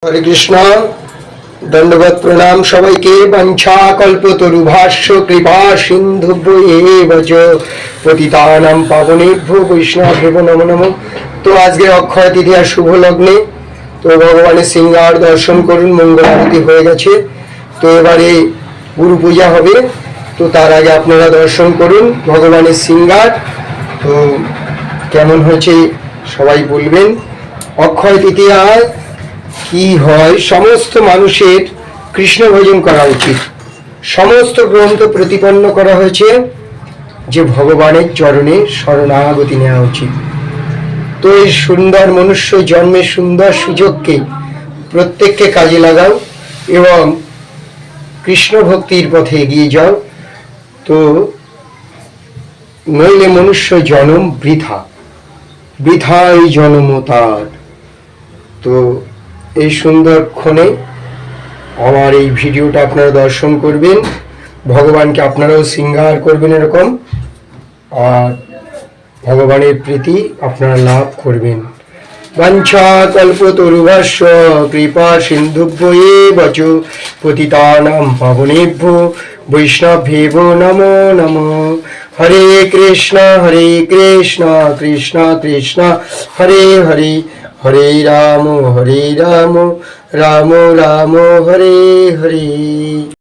হরে কৃষ্ণ। দণ্ডবত প্রণাম সবাইকে। বাঞ্ছা কল্পতরু ভাষ্য কৃপা সিন্ধুভ্য পতিতানাং পাবনেভ্যো বৈষ্ণবেভ্যো নমো নমঃ। তো আজকে অক্ষয় তৃতীয়া শুভ লগ্নে তো ভগবানের সিঙ্গার দর্শন করুন। মঙ্গল আরতি হয়ে গেছে, তো এবারে গুরু পূজা হবে। তো তার আগে আপনারা দর্শন করুন ভগবানের সিঙ্গার। তো কেমন হয়েছে সবাই বলবেন। অক্ষয় তৃতীয়ায় কি হয়, সমস্ত মানুষের কৃষ্ণ ভজন করা উচিত। সমস্ত গ্রন্থ প্রতিপন্ন করা হয়েছে যে ভগবানের চরণে শরণাগতি নেওয়া উচিত। তো এই সুন্দর মনুষ্য জন্মের সুন্দর সুযোগকে প্রত্যেককে কাজে লাগাও এবং কৃষ্ণ ভক্তির পথে এগিয়ে যাও। তো নইলে মনুষ্য জন্ম বৃথা, বৃথাই জন্ম তার। তো এই সুন্দর ক্ষণে আমার এই ভিডিওটা আপনারা দর্শন করবেন, ভগবানকে আপনারাও সিঙ্গার করবেন এরকম, আর ভগবানের প্রীতি আপনারা লাভ করবেন। বাঞ্ছা কল্পতরুভ্যশ্চ কৃপা সিন্ধুভ্য এব চ পতিতানাং পাবনেভ্যো বৈষ্ণবেভ্যো নমো নমঃ। হরে কৃষ্ণ কৃষ্ণ কৃষ্ণ হরে হরে, হরে রাম রাম রাম হরে হরে।